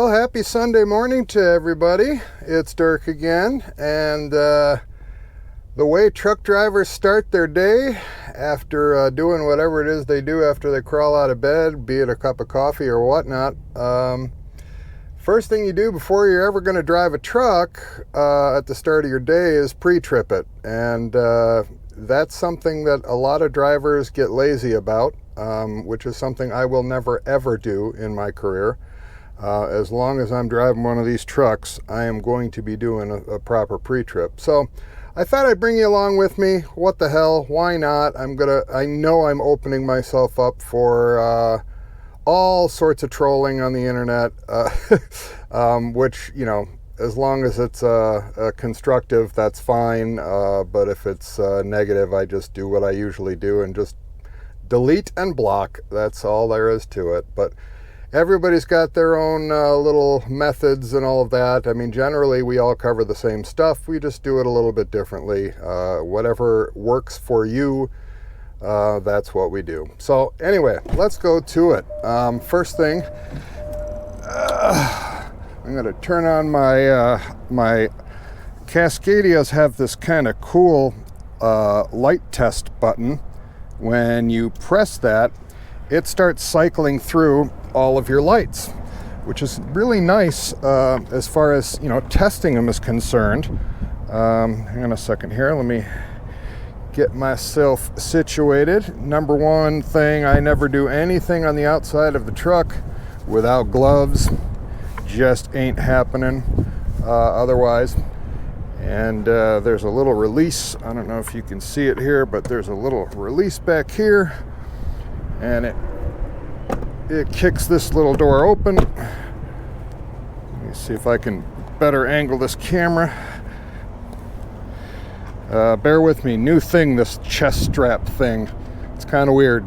Well, happy Sunday morning to everybody. It's Dirk again, and the way truck drivers start their day after doing whatever it is they do after they crawl out of bed, be it a cup of coffee or whatnot, first thing you do before you're ever going to drive a truck at the start of your day is pre-trip it. And that's something that a lot of drivers get lazy about, which is something I will never ever do in my career. As long as I'm driving one of these trucks, I am going to be doing a proper pre-trip. So I thought I'd bring you along with me. What the hell? Why not? I know I'm opening myself up for all sorts of trolling on the internet, which, you know, as long as it's constructive, that's fine. But if it's negative, I just do what I usually do and just delete and block. That's all there is to it. But everybody's got their own little methods and all of that. I mean, generally, we all cover the same stuff. We just do it a little bit differently. Whatever works for you, that's what we do. So anyway, let's go to it. First thing, I'm going to turn on my Cascadias have this kind of cool light test button. When you press that, it starts cycling through all of your lights, which is really nice as far as, you know, testing them is concerned. Hang on a second here. Let me get myself situated. Number one thing, I never do anything on the outside of the truck without gloves. Just ain't happening otherwise. And there's a little release. I don't know if you can see it here, but there's a little release back here, and it kicks this little door open. Let me see if I can better angle this camera. Bear with me, new thing, this chest strap thing. It's kind of weird.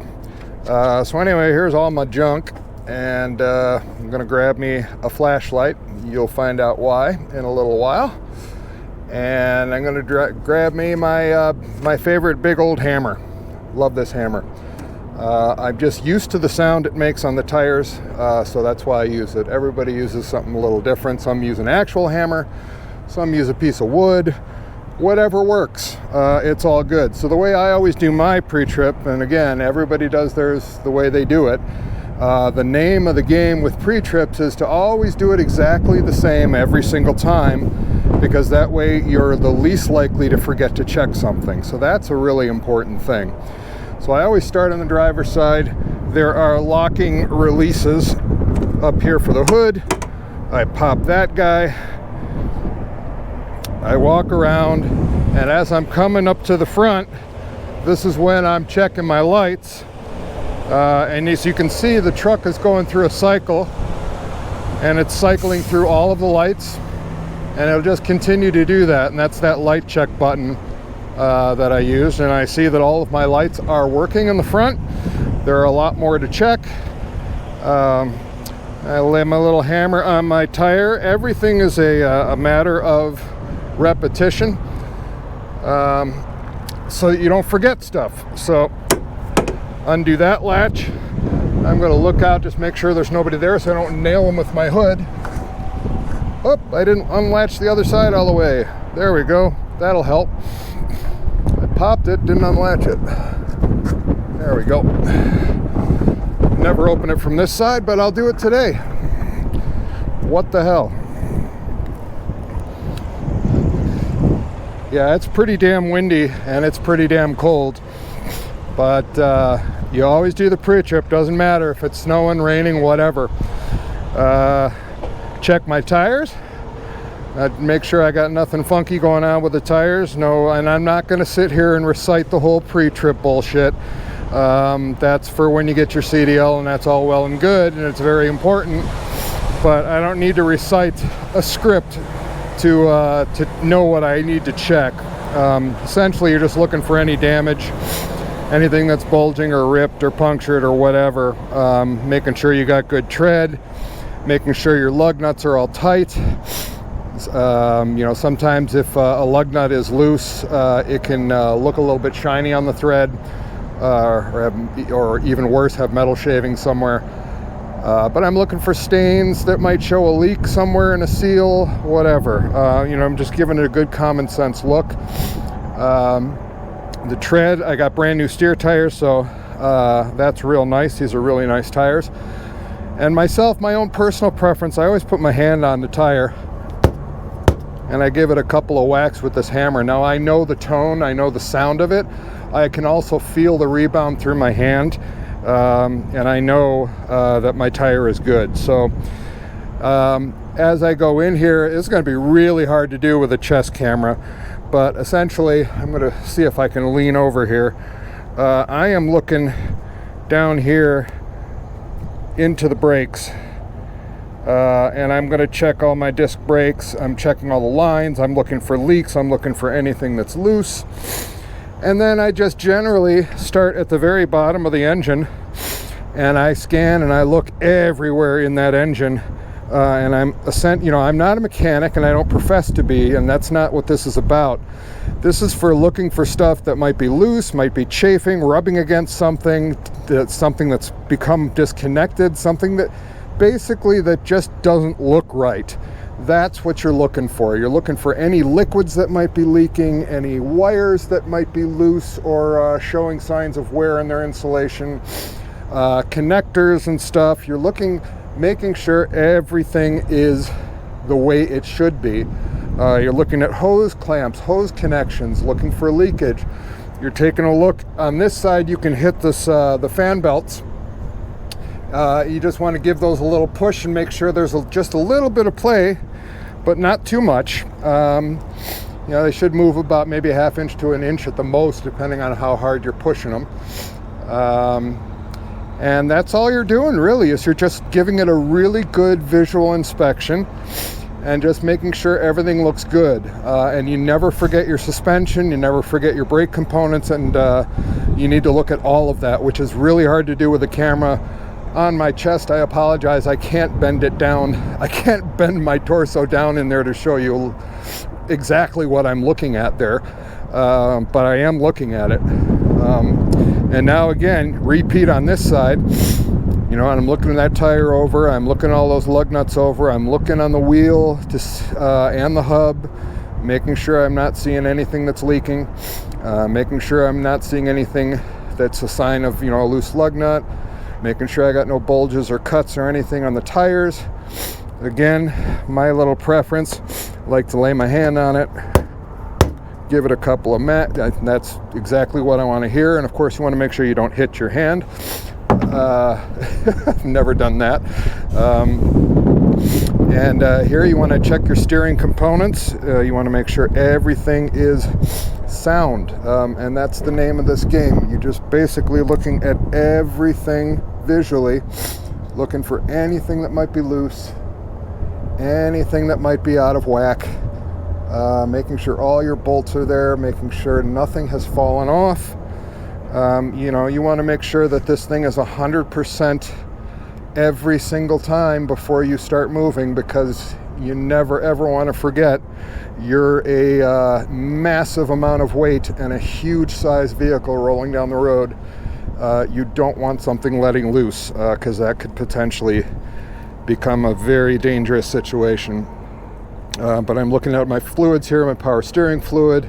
So anyway, here's all my junk, and I'm gonna grab me a flashlight. You'll find out why in a little while. And I'm gonna grab me my favorite big old hammer. Love this hammer. I'm just used to the sound it makes on the tires, so that's why I use it. Everybody uses something a little different. Some use an actual hammer, some use a piece of wood. Whatever works, it's all good. So the way I always do my pre-trip, and again, everybody does theirs the way they do it. The name of the game with pre-trips is to always do it exactly the same every single time, because that way you're the least likely to forget to check something. So that's a really important thing. So I always start on the driver's side. There are locking releases up here for the hood. I pop that guy. I walk around, and as I'm coming up to the front, this is when I'm checking my lights. And as you can see, the truck is going through a cycle, and it's cycling through all of the lights, and it'll just continue to do that. And that's that light check button that I used, and I see that all of my lights are working in the front. There are a lot more to check. I lay my little hammer on my tire. Everything is a matter of repetition, so that you don't forget stuff. So undo that latch. I'm going to look out, just make sure there's nobody there so I don't nail them with my hood. Oh, I didn't unlatch the other side all the way. There we go. That'll help. I popped it, didn't unlatch it. There we go. Never open it from this side, but I'll do it today. What the hell? Yeah, it's pretty damn windy and it's pretty damn cold. But you always do the pre-trip. Doesn't matter if it's snowing, raining, whatever. Check my tires. Make sure I got nothing funky going on with the tires. No, and I'm not going to sit here and recite the whole pre-trip bullshit. That's for when you get your CDL, and that's all well and good, and it's very important. But I don't need to recite a script to know what I need to check. Essentially, you're just looking for any damage, anything that's bulging or ripped or punctured or whatever. Making sure you got good tread, making sure your lug nuts are all tight. You know, sometimes if a lug nut is loose, it can look a little bit shiny on the thread, or even worse, have metal shavings somewhere. But I'm looking for stains that might show a leak somewhere in a seal, whatever. I'm just giving it a good common sense look. The tread, I got brand new steer tires, so that's real nice. These are really nice tires. And myself, my own personal preference, I always put my hand on the tire and I give it a couple of whacks with this hammer. Now I know the tone, I know the sound of it. I can also feel the rebound through my hand, and I know that my tire is good. So as I go in here, it's going to be really hard to do with a chest camera, but essentially I'm going to see if I can lean over here. I am looking down here into the brakes, and I'm going to check all my disc brakes. I'm checking all the lines. I'm looking for leaks. I'm looking for anything that's loose. And then I just generally start at the very bottom of the engine, and I scan and I look everywhere in that engine. And I'm not a mechanic, and I don't profess to be, and that's not what this is about. This is for looking for stuff that might be loose, might be chafing, rubbing against something that's become disconnected, something that basically that just doesn't look right. That's what you're looking for. You're looking for any liquids that might be leaking, any wires that might be loose or showing signs of wear in their insulation, connectors and stuff. You're making sure everything is the way it should be. You're looking at hose clamps, hose connections, looking for leakage. You're taking a look on this side. You can hit this the fan belts. You just want to give those a little push and make sure there's just a little bit of play, but not too much. They should move about maybe a ½ inch to an inch at the most, depending on how hard you're pushing them. And that's all you're doing, really, is you're just giving it a really good visual inspection and just making sure everything looks good. And you never forget your suspension, you never forget your brake components, and you need to look at all of that, which is really hard to do with a camera on my chest. I apologize, I can't bend it down. I can't bend my torso down in there to show you exactly what I'm looking at there, but I am looking at it. And now again, repeat on this side. And I'm looking that tire over, I'm looking all those lug nuts over, I'm looking on the wheel and the hub, making sure I'm not seeing anything that's leaking, making sure I'm not seeing anything that's a sign of a loose lug nut, making sure I got no bulges or cuts or anything on the tires. Again, my little preference, I like to lay my hand on it, give it a couple of that's exactly what I want to hear. And of course you want to make sure you don't hit your hand. I've never done that. Here you want to check your steering components. You want to make sure everything is sound, and that's the name of this game. You're just basically looking at everything visually, looking for anything that might be loose, anything that might be out of whack, making sure all your bolts are there, making sure nothing has fallen off. You want to make sure that this thing is 100% every single time before you start moving, because you never ever want to forget you're a massive amount of weight and a huge size vehicle rolling down the road. You don't want something letting loose, because that could potentially become a very dangerous situation. But I'm looking at my fluids here, my power steering fluid.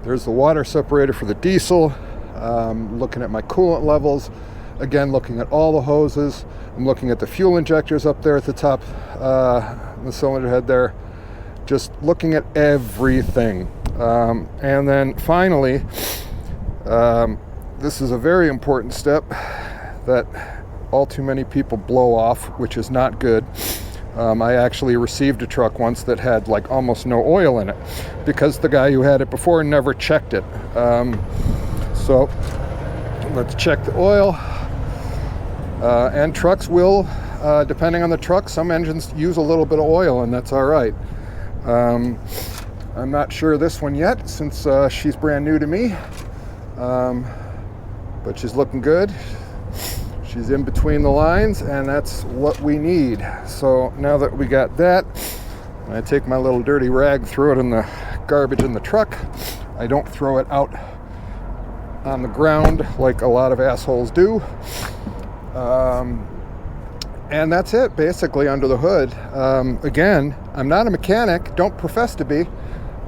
There's the water separator for the diesel. Looking at my coolant levels, again looking at all the hoses. I'm looking at the fuel injectors up there at the top, the cylinder head there, just looking at everything. And then finally, this is a very important step that all too many people blow off, which is not good. I actually received a truck once that had like almost no oil in it because the guy who had it before never checked it. So let's check the oil. And trucks will, depending on the truck, some engines use a little bit of oil, and that's all right. I'm not sure this one yet, since she's brand new to me, but she's looking good. She's in between the lines, and that's what we need. So now that we got that, I take my little dirty rag, throw it in the garbage in the truck. I don't throw it out on the ground like a lot of assholes do. And that's it, basically, under the hood. Again, I'm not a mechanic, don't profess to be,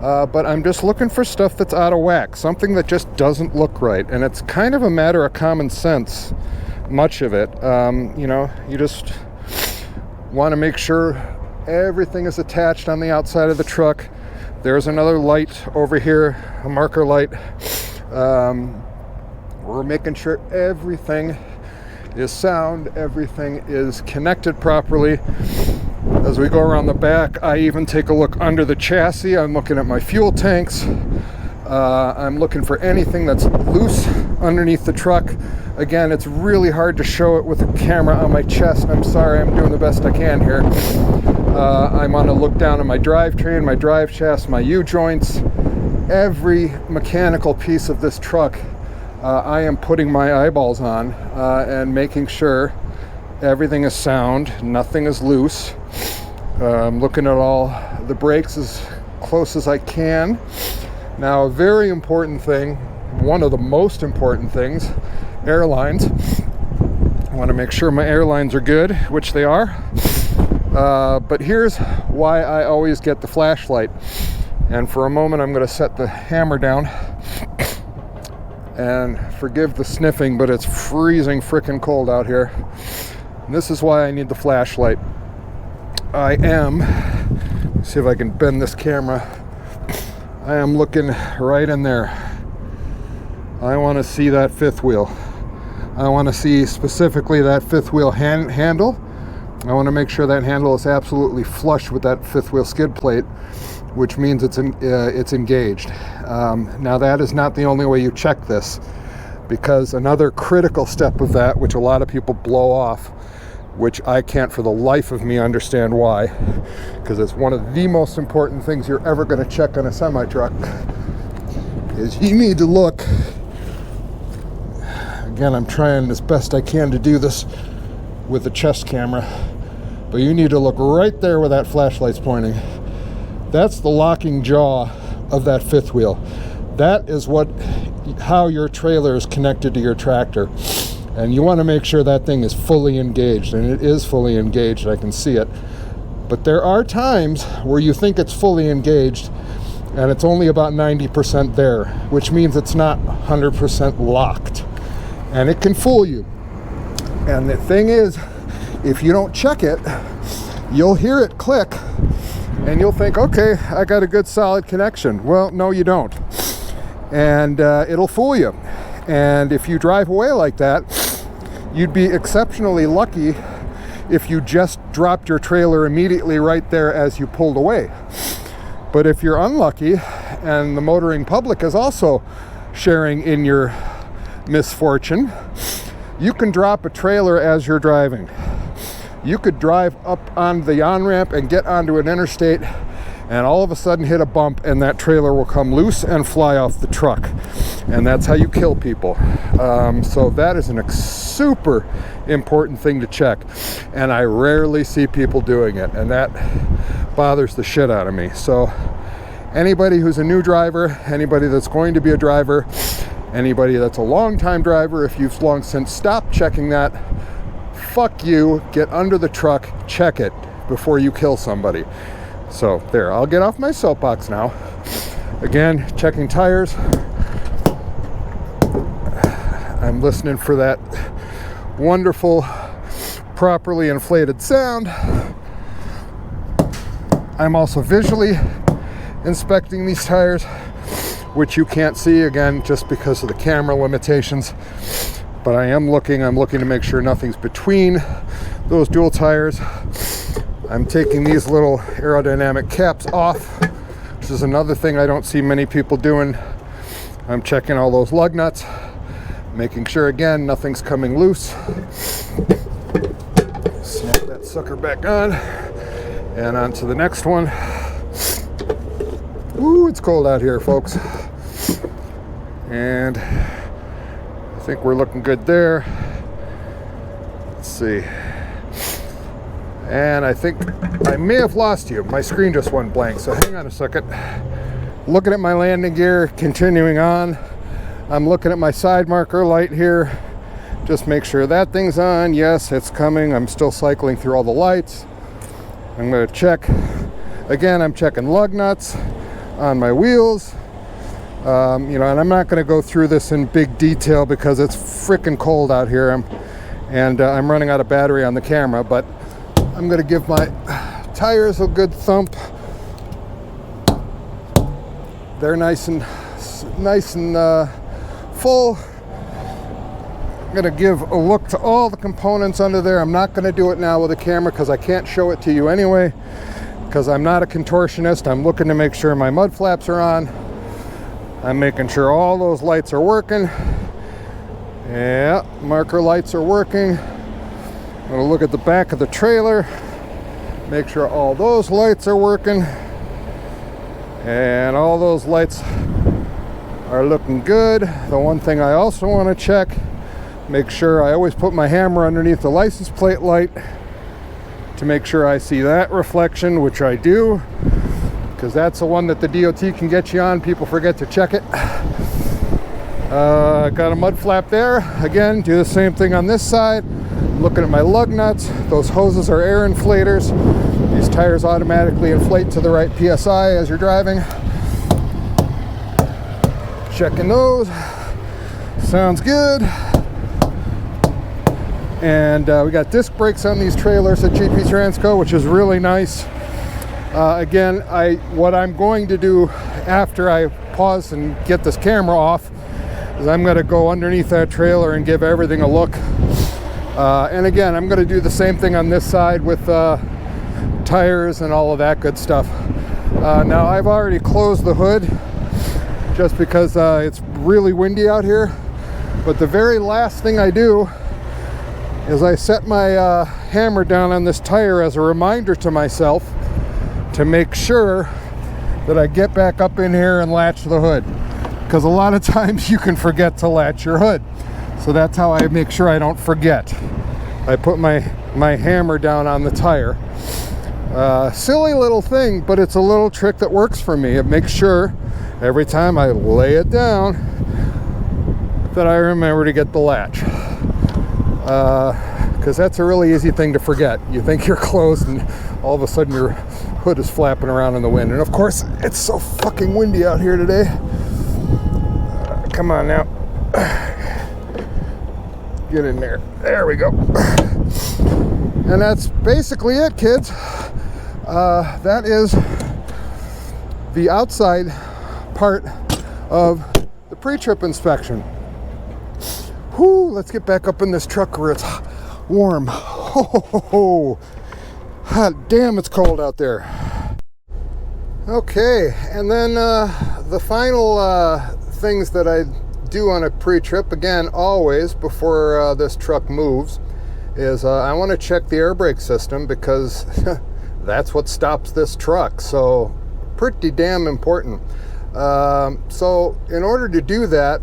but I'm just looking for stuff that's out of whack, something that just doesn't look right. And it's kind of a matter of common sense, much of it. You know, you just want to make sure everything is attached on the outside of the truck. There's another light over here, a marker light. We're making sure everything is sound, everything is connected properly. As we go around the back, I even take a look under the chassis. I'm looking at my fuel tanks. I'm looking for anything that's loose underneath the truck. Again, it's really hard to show it with a camera on my chest. I'm sorry, I'm doing the best I can here. I want to look down at my drivetrain, my drive shaft, my U-joints. Every mechanical piece of this truck, I am putting my eyeballs on and making sure everything is sound, nothing is loose. I'm looking at all the brakes as close as I can. Now, a very important thing, one of the most important things, airlines. I want to make sure my airlines are good, which they are. But here's why I always get the flashlight. And for a moment, I'm going to set the hammer down. And forgive the sniffing, but it's freezing frickin' cold out here. And this is why I need the flashlight. I am, let's see if I can bend this camera. I am looking right in there. I want to see that fifth wheel. I want to see specifically that fifth wheel handle. I want to make sure that handle is absolutely flush with that fifth wheel skid plate, which means it's engaged. Now, that is not the only way you check this, because another critical step of that, which a lot of people blow off, which I can't for the life of me understand why, because it's one of the most important things you're ever going to check on a semi-truck, is you need to look. Again, I'm trying as best I can to do this with the chest camera, but you need to look right there where that flashlight's pointing. That's the locking jaw of that fifth wheel. That is how your trailer is connected to your tractor. And you want to make sure that thing is fully engaged, and it is fully engaged. I can see it. But there are times where you think it's fully engaged and it's only about 90% there, which means it's not 100% locked. And it can fool you. And the thing is, if you don't check it, you'll hear it click and you'll think, okay, I got a good solid connection. Well, no, you don't. And it'll fool you. And if you drive away like that, you'd be exceptionally lucky if you just dropped your trailer immediately right there as you pulled away. But if you're unlucky, and the motoring public is also sharing in your misfortune, you can drop a trailer as you're driving. You could drive up on the on-ramp and get onto an interstate and all of a sudden hit a bump, and that trailer will come loose and fly off the truck. And that's how you kill people. So that is a super important thing to check. And I rarely see people doing it, and that bothers the shit out of me. So anybody who's a new driver, anybody that's going to be a driver, anybody that's a long-time driver, if you've long since stopped checking that, fuck you, get under the truck, check it before you kill somebody. So there, I'll get off my soapbox now. Again, checking tires. I'm listening for that wonderful, properly inflated sound. I'm also visually inspecting these tires, which you can't see, again, just because of the camera limitations. But I'm looking to make sure nothing's between those dual tires. I'm taking these little aerodynamic caps off, which is another thing I don't see many people doing. I'm checking all those lug nuts, making sure, again, nothing's coming loose. Snap that sucker back on, and on to the next one. Ooh, it's cold out here, folks. And I think we're looking good there. Let's see. And I think I may have lost you. My screen just went blank, so hang on a second. Looking at my landing gear, continuing on. I'm looking at my side marker light here, Just make sure that thing's on. Yes, it's coming. I'm still cycling through all the lights. I'm going to check. Again, I'm checking lug nuts on my wheels. And I'm not going to go through this in big detail because it's freaking cold out here. I'm running out of battery on the camera, but I'm going to give my tires a good thump. They're nice and full. I'm going to give a look to all the components under there. I'm not going to do it now with the camera because I can't show it to you anyway, because I'm not a contortionist. I'm looking to make sure my mud flaps are on. I'm making sure all those lights are working. Yeah, marker lights are working. I'm going to look at the back of the trailer, make sure all those lights are working. And all those lights are looking good. The one thing I also want to check, make sure I always put my hammer underneath the license plate light to make sure I see that reflection, which I do, because that's the one that the DOT can get you on. People forget to check it. Got a mud flap there. Again, do the same thing on this side. Looking at my lug nuts. Those hoses are air inflators. These tires automatically inflate to the right PSI as you're driving. Checking those. Sounds good. And we got disc brakes on these trailers at GP Transco, which is really nice. Again, what I'm going to do after I pause and get this camera off is I'm going to go underneath that trailer and give everything a look. And again, I'm going to do the same thing on this side with tires and all of that good stuff. Now, I've already closed the hood just because it's really windy out here. But the very last thing I do is I set my hammer down on this tire as a reminder to myself to make sure that I get back up in here and latch the hood, because a lot of times you can forget to latch your hood. So that's how I make sure I don't forget. I put my hammer down on the tire. Silly little thing, but it's a little trick that works for me. It makes sure every time I lay it down that I remember to get the latch. Because that's a really easy thing to forget. You think you're closed and all of a sudden your hood is flapping around in the wind. And of course, it's so fucking windy out here today. Come on now. Get in there. There we go. And that's basically it, kids. That is the outside part of the pre-trip inspection. Whew, let's get back up in this truck where it's warm. Oh, hot damn, it's cold out there. Okay, and then the final things that I do on a pre-trip, again, always before this truck moves, is I want to check the air brake system, because that's what stops this truck. So pretty damn important. So in order to do that,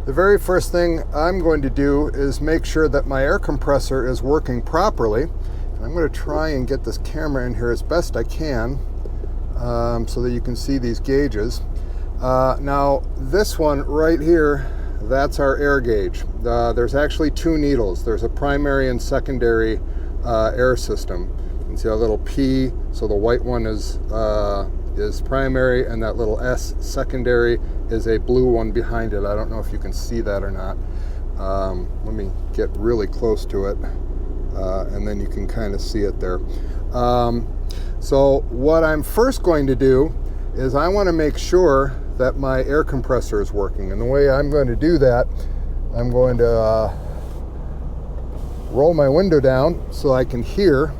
the very first thing I'm going to do is make sure that my air compressor is working properly. And I'm going to try and get this camera in here as best I can so that you can see these gauges. Now, this one right here, that's our air gauge. There's actually two needles. There's a primary and secondary air system. You can see a little P, so the white one is primary, and that little S, secondary, is a blue one behind it. I don't know if you can see that or not. Let me get really close to it, and then you can kind of see it there. So what I'm first going to do is I want to make sure that my air compressor is working. And the way I'm going to do that, I'm going to roll my window down so I can hear.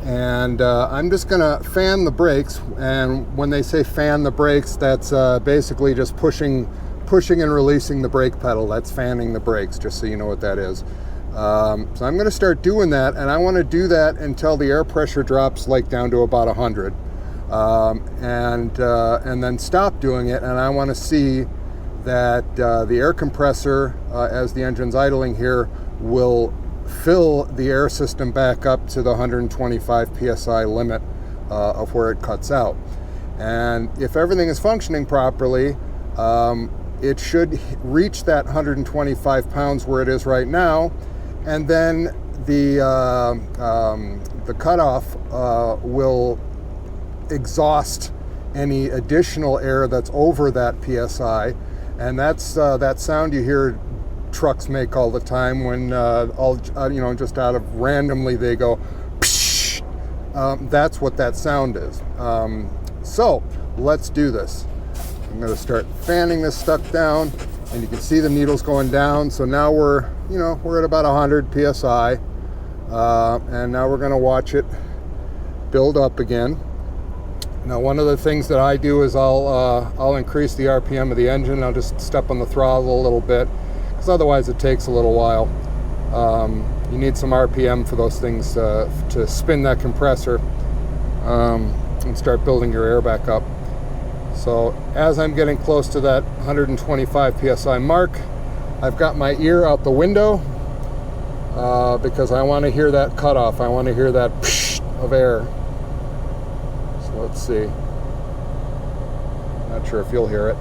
And I'm just going to fan the brakes. And when they say fan the brakes, that's basically just pushing and releasing the brake pedal. That's fanning the brakes, just so you know what that is. So I'm going to start doing that, and I want to do that until the air pressure drops like down to about 100. And then stop doing it, and I want to see that the air compressor, as the engine's idling here, will fill the air system back up to the 125 psi limit of where it cuts out. And if everything is functioning properly, it should reach that 125 pounds where it is right now, and then the cutoff will exhaust any additional air that's over that PSI, and that's that sound you hear trucks make all the time when just out of randomly they go psh. That's what that sound is. So let's do this. I'm going to start fanning this stuff down, and you can see the needles going down. So now we're at about 100 psi, and now we're going to watch it build up again. Now, one of the things that I do is I'll increase the RPM of the engine. I'll just step on the throttle a little bit, because otherwise it takes a little while. You need some RPM for those things to spin that compressor and start building your air back up. So as I'm getting close to that 125 psi mark, I've got my ear out the window because I want to hear that cutoff. I want to hear that psh of air. So let's see. Not sure if you'll hear it.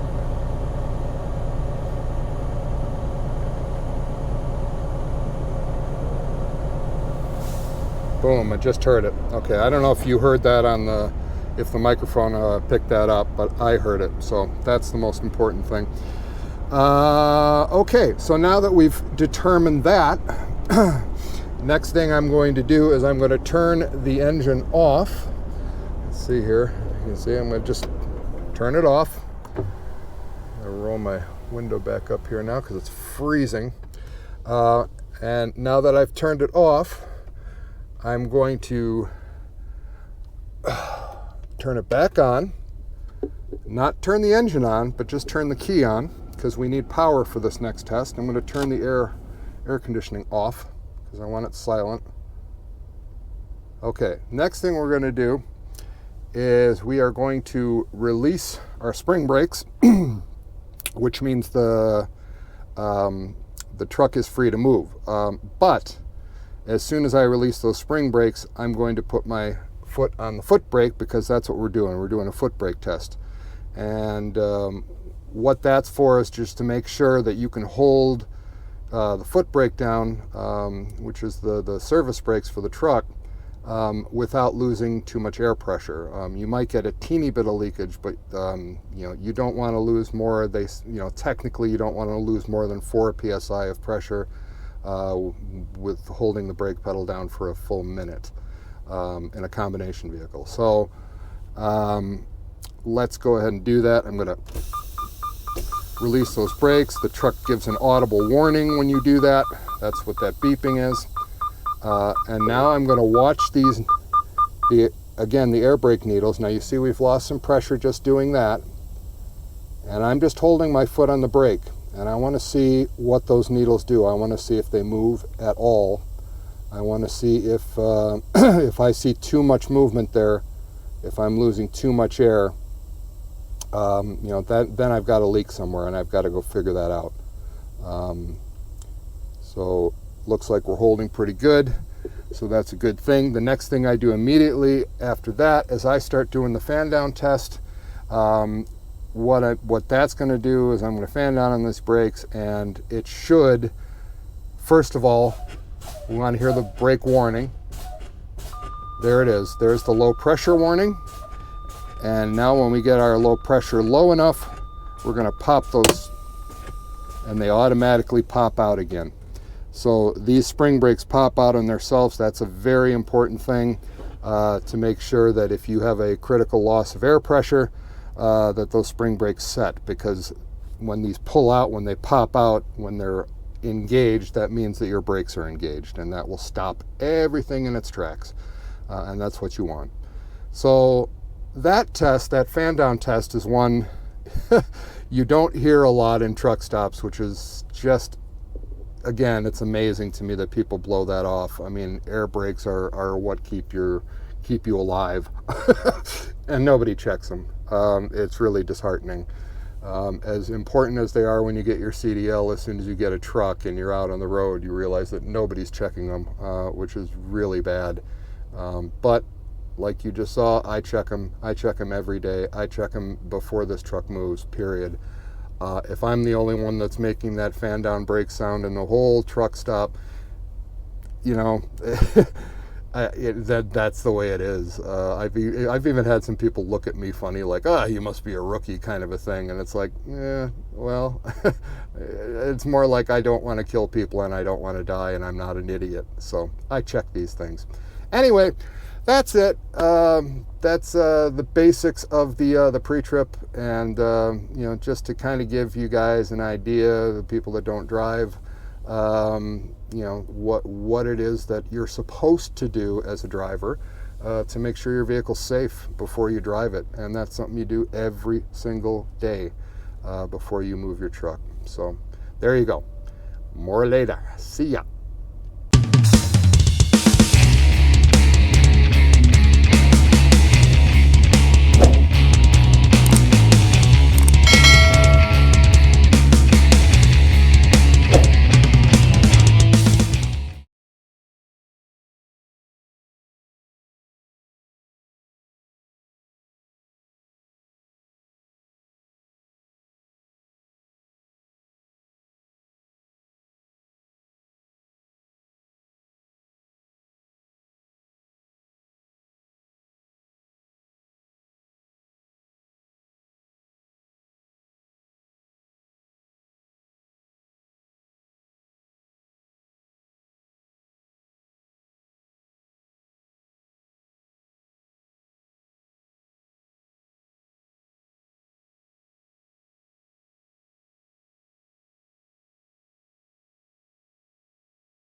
Boom, I just heard it. Okay, I don't know if you heard that if the microphone picked that up, but I heard it, so that's the most important thing. Okay, so now that we've determined that, next thing I'm going to do is I'm going to turn the engine off. Let's see here, you can see I'm going to just turn it off. I'll roll my window back up here now because it's freezing. And now that I've turned it off, I'm going to turn it back on, not turn the engine on, but just turn the key on, because we need power for this next test. I'm going to turn the air conditioning off because I want it silent. Okay, next thing we're going to do is we are going to release our spring brakes, which means the truck is free to move. But as soon as I release those spring brakes, I'm going to put my foot on the foot brake, because that's what we're doing. We're doing a foot brake test. And what that's for is just to make sure that you can hold the foot brake down, which is the service brakes for the truck, without losing too much air pressure. You might get a teeny bit of leakage, but you don't want to lose more. Technically you don't want to lose more than 4 psi of pressure with holding the brake pedal down for a full minute in a combination vehicle. So let's go ahead and do that. I'm going to release those brakes. The truck gives an audible warning when you do that. That's what that beeping is. And now I'm going to watch the air brake needles. Now you see we've lost some pressure just doing that. And I'm just holding my foot on the brake. And I want to see what those needles do. I want to see if they move at all. I want to see if if I see too much movement there, if I'm losing too much air, then I've got a leak somewhere, and I've got to go figure that out. So looks like we're holding pretty good, so that's a good thing. The next thing I do immediately after that is I start doing the fan down test. What that's going to do is I'm going to fan down on these brakes, and it should, first of all, we want to hear the brake warning. There it is. There's the low pressure warning. And now when we get our low pressure low enough, we're going to pop those, and they automatically pop out again. So these spring brakes pop out on themselves. That's a very important thing to make sure that if you have a critical loss of air pressure, that those spring brakes set, because when these pull out, when they pop out, when they're engaged, that means that your brakes are engaged, and that will stop everything in its tracks, and that's what you want. So that test, that fan down test, is one you don't hear a lot in truck stops, which is just, again, it's amazing to me that people blow that off. I mean, air brakes are what keep you alive, and nobody checks them. It's really disheartening. As important as they are when you get your CDL, as soon as you get a truck and you're out on the road, you realize that nobody's checking them, which is really bad. But like you just saw, I check them every day. I check them before this truck moves, period. If I'm the only one that's making that fan down brake sound in the whole truck stop, you know, that's the way it is. I've even had some people look at me funny, like, you must be a rookie, kind of a thing. And it's like, yeah, well, it's more like I don't want to kill people and I don't want to die and I'm not an idiot. So I check these things. Anyway, that's it. That's the basics of the pre-trip, and you know, just to kind of give you guys an idea, the people that don't drive, you know, what it is that you're supposed to do as a driver to make sure your vehicle's safe before you drive it. And that's something you do every single day before you move your truck. So there you go. More later. See ya.